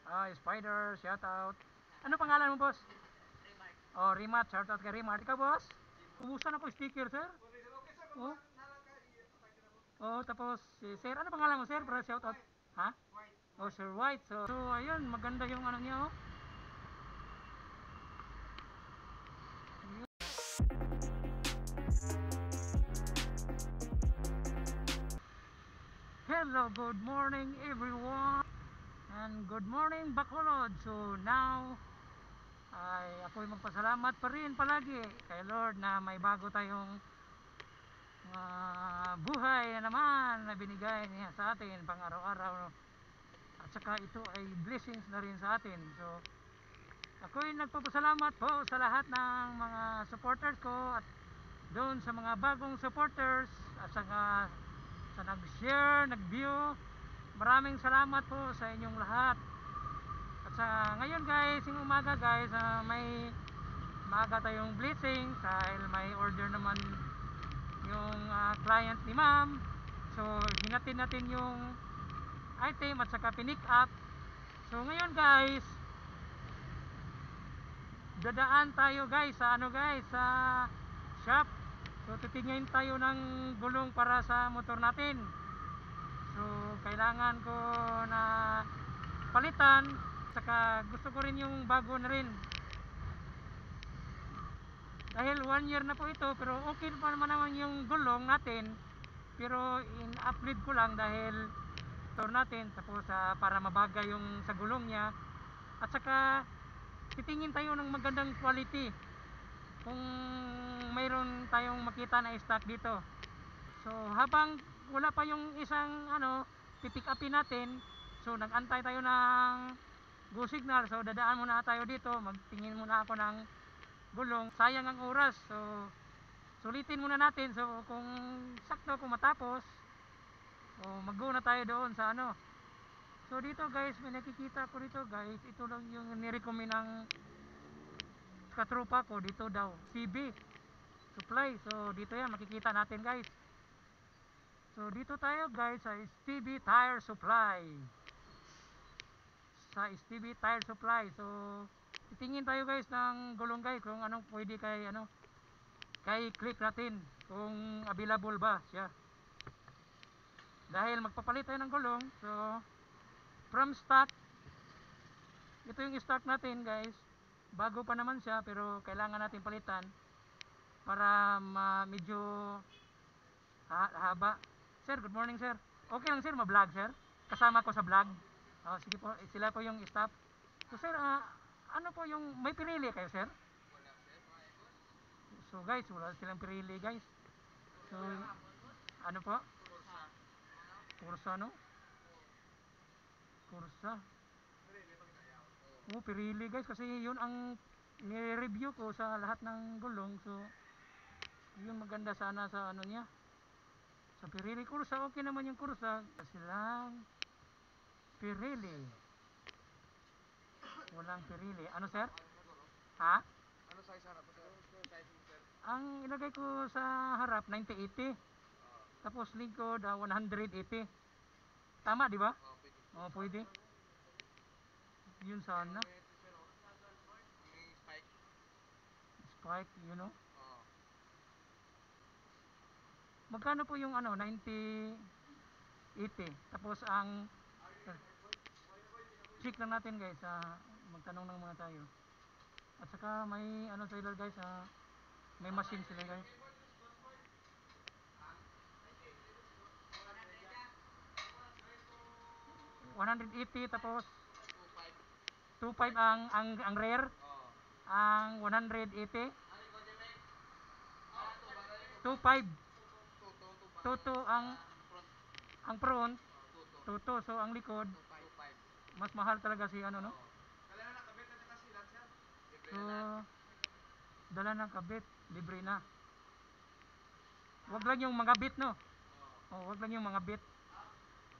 Spider, shout out. Ano pangalan mo, boss? Oh, Rimat, shout out kay Rimat. Ikaw, boss? Kumusta na po sticker, sir? Oh, oh, tapos si sir, ano pangalan mo, sir? Para shout out. Ha? Oh, Sir White. So ayun, maganda yung ano niya, oh. Hello, good morning everyone. And good morning Bacolod. So now ay ako'y magpasalamat pa rin palagi kay Lord na may bago tayong buhay na naman na binigay niya sa atin pang araw-araw, at saka ito ay blessings na rin sa atin. So ako'y nagpapasalamat po sa lahat ng mga supporters ko at doon sa mga bagong supporters at saka sa nag-share, nag-view. Maraming salamat po sa inyong lahat. At sa ngayon guys, yung umaga guys, may maaga tayong blessing dahil may order naman yung client ni ma'am. So hinatid natin yung item at saka pinick up. So ngayon guys, dadaan tayo guys sa ano guys, sa shop. So titingin tayo ng gulong para sa motor natin. So kailangan ko na palitan, saka gusto ko rin yung bago na rin. Dahil 1 year na po ito, pero okay pa naman yung gulong natin. Pero in-upgrade ko lang dahil motor natin, tapos para mabagay yung sa gulong niya. At saka titingin tayo ng magandang quality kung mayroon tayong makita na stock dito. So habang wala pa yung isang pipick upin natin, so nag-antay tayo ng go signal. So dadaan muna tayo dito, magtingin muna ako ng gulong, sayang ang oras. So sulitin muna natin, so kung sakto, kung matapos, so mag-go na tayo doon sa So dito guys, may nakikita ko dito guys, ito lang yung nirecommend ng katropa ko dito daw, CB Supply. So dito yan makikita natin guys. So dito tayo guys sa STB Tire Supply. Sa STB Tire Supply. So titingin tayo guys ng gulong guys kung anong pwede kay click natin kung available ba siya. Dahil magpapalit tayo ng gulong, so from stock, ito yung stock natin guys. Bago pa naman siya pero kailangan natin palitan para medyo haba. Sir, good morning sir. Okay lang sir, ma-vlog sir. Kasama ko sa vlog. Sige po, sila po yung staff. So sir, ano po yung may pinili kayo sir? So guys, wala silang pinili guys. So ano po? Kursa no? Kursa. Pirili guys, kasi yun ang ni-review ko sa lahat ng gulong. So yun maganda sana sa niya. Sa Pirelli Kursa, okay naman yung Kursa. Kasi lang Pirelli. Walang Pirelli. Ano sir? Ha? Ano size harap mo sir? Size mo sir? Ang ilagay ko sa harap 90-80. Tapos likod 180. Tama di ba? Pwede. Pwede. Yun sana. May spike. Spike, you know. Oo. Magkano po yung 90-80? Tapos ang check lang natin guys, magtanong ng mga tayo. At saka may sila guys, may machine sila guys. 180 tapos 25 ang rear, Oo. ang 180 25 tuto ang front tuto, so ang likod 25. mas mahal talaga si no. Kailangan nakabit at saka silang sir. So dala ng kabit, libre na. Wag lang yung mga bit no. Wag lang yung mga bit.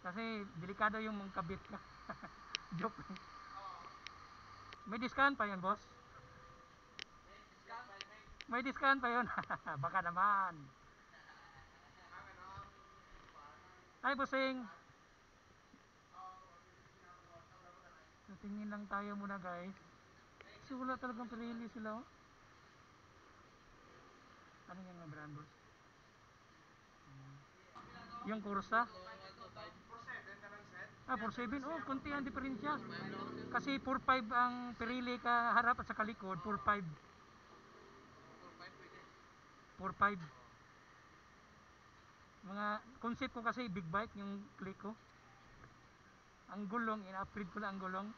Kasi delikado yung mga kabit ka. Joke lang. May discount pa yun boss? May discount pa yun. Baka naman. Hi bossing. tingin lang tayo muna guys. So wala talagang Pirelli sila. Ano yung mga brand boss? Yung Corsa. 4-7 ka ng set. 4.7. Oh, konti ang diferensya. Kasi 4.5 ang Pirelli ka harap at sa kalikod. 4.5. 4-5 pwede. 4.5. Mga concept ko kasi big bike yung click ko. Ang gulong, in-upgrade ko lang ang gulong.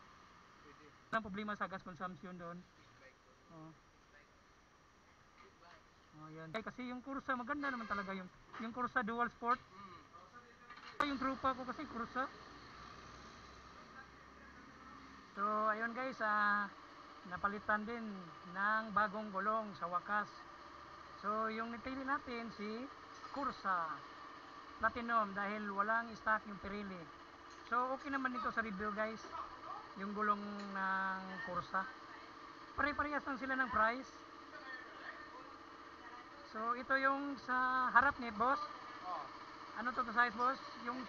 Pwede. Walang problema sa gas consumption doon. Big bike to. Oh. Big bike. Oh, yan. Ay, kasi yung Corsa maganda naman talaga yung Corsa Dual Sport. Yung trupa ko kasi Corsa. So, ayun guys, napalitan din ng bagong gulong sa wakas. So, yung napili natin si Corsa Platinum dahil walang stock yung Pirelli. So, okay naman ito sa review guys. Yung gulong ng Corsa. Pare-parehas lang sila ng price. So, ito yung sa harap ni boss. Oh. Ano to size boss? Yung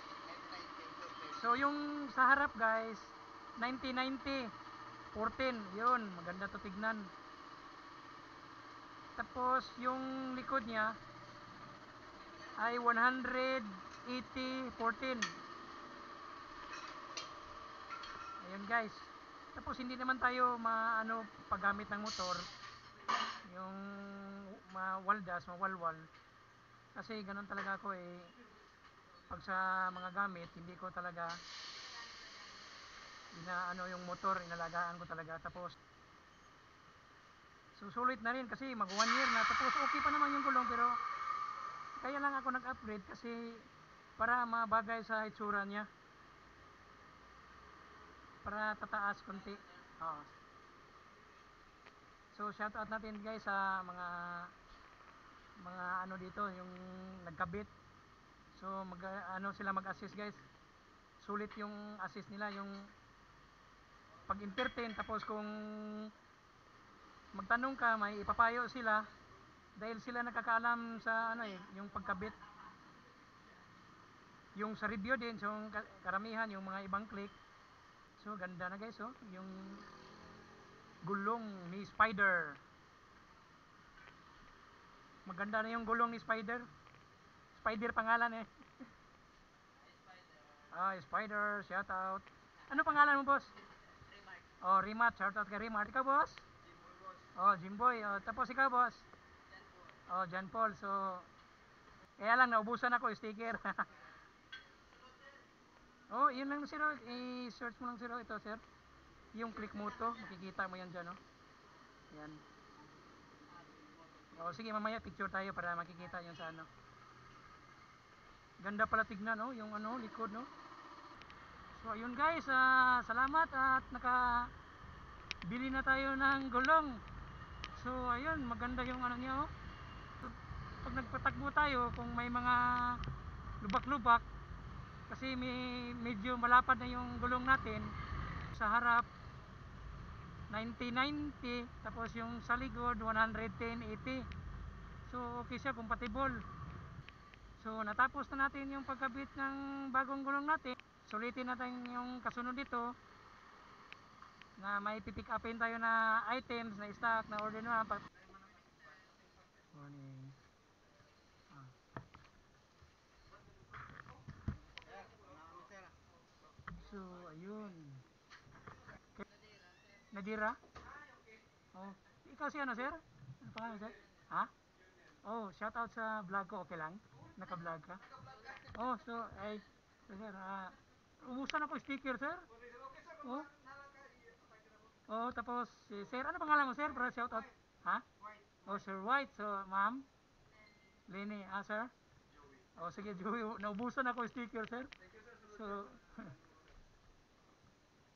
1990. so yung sa harap guys, 9090 14, yun, maganda to tignan. Tapos yung likod niya ay 180 14. Ayun guys. Tapos hindi naman tayo maano paggamit ng motor, yung mawaldas, mawalwal. Kasi ganun talaga ako eh. Pag sa mga gamit, hindi ko talaga ano yung motor, inalagaan ko talaga. Tapos susulit na rin kasi mag 1 year na. Tapos okay pa naman yung gulong pero kaya lang ako nag-upgrade kasi para mabagay sa itsura niya. Para tataas konti. Oh. So shout out natin guys sa mga ano dito yung nagkabit. So ano sila mag-assist guys. Sulit yung assist nila yung pag-entertain. Tapos kung magtanong ka, may ipapayo sila dahil sila nakakaalam sa ano eh, yung pagkabit. Yung sa review din, so karamihan yung mga ibang click. So ganda na guys, oh, yung gulong ni Spider. Maganda na yung gulong ni Spider. Spider pangalan eh. Spider, shout out. Ano pangalan mo, boss? Remark. Oh, Rimat, shout out kay Rimat. Ikaw, boss? Jimboy boss. Oh, Jimboy. Oh, tapos ikaw, boss? Jan po. Oh, John Paul. So, kaya lang naubusan ako sticker. Oh, yun lang sir. I-search mo lang sir. Ito, sir. Yung click mo to, makikita mo yan dyan, oh. Yan. Oh, sige, mamaya picture tayo para makikita yun sa ano. Ganda pala tignan, no? Yung ano, likod, no? So, ayun guys, salamat at nakabili na tayo ng gulong. So, ayun, maganda yung ano niya, oh. Pag nagpatakbo tayo, kung may mga lubak-lubak, kasi medyo malapad na yung gulong natin sa harap 90-90, tapos yung sa likod 110-80. So okay siya, compatible. So natapos na natin yung pagkabit ng bagong gulong natin. Sulitin natin yung kasunod dito na may pipick upin tayo na items na stock na order na. Morning. Sir, namin sir. So ayun. Nadira? Oh, ikaw si ano sir? Ano pangalan sir? Ha? Oh, shout out sa vlog ko, okay lang? Naka-vlog ka? Oh, so, ay, so, sir, umusan ako sticker, sir. Oh, oh, tapos, sir, ano pangalan mo, sir? Para shout out. Ha? Oh, Sir White. So, ma'am? Lenny, sir? Oh, sige, Joey, naubusan ako sticker, sir. So,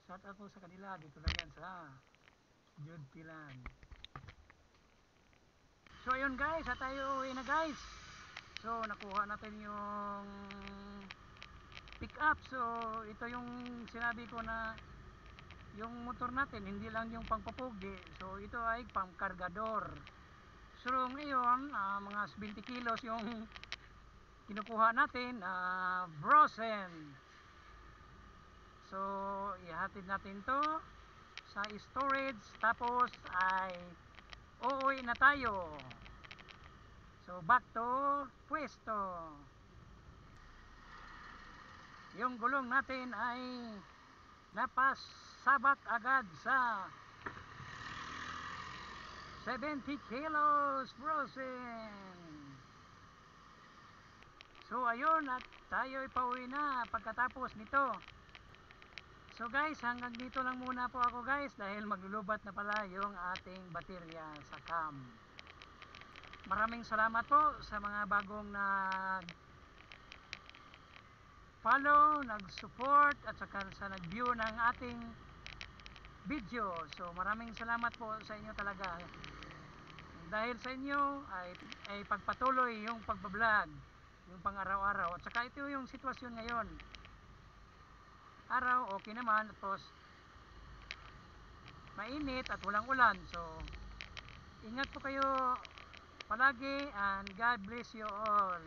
shout out po sa kanila. Dito lang yan sa Jude Pilan. So ayun guys, tayo uwi na guys. So nakuha natin yung pick up. So ito yung sinabi ko na yung motor natin hindi lang yung pangpupugi. So ito ay pangkargador. So ngayon mga 20 kilos yung kinukuha natin, Brosen. So So ihatid natin to sa storage, tapos ay uuwi na tayo. So back to pwesto. Yung gulong natin ay napasabak agad sa 70 kilos frozen. So ayun, at tayo pauwi na pagkatapos nito. So guys, hanggang dito lang muna po ako guys, dahil maglulubat na pala yung ating baterya sa cam. Maraming salamat po sa mga bagong follow, nag-support at saka sa nag-view ng ating video. So maraming salamat po sa inyo talaga. Dahil sa inyo ay pagpatuloy yung pagbablog, yung pang araw-araw. At saka ito yung sitwasyon ngayon. Araw okay naman, tapos mainit at walang ulan. So ingat po kayo palagi and God bless you all.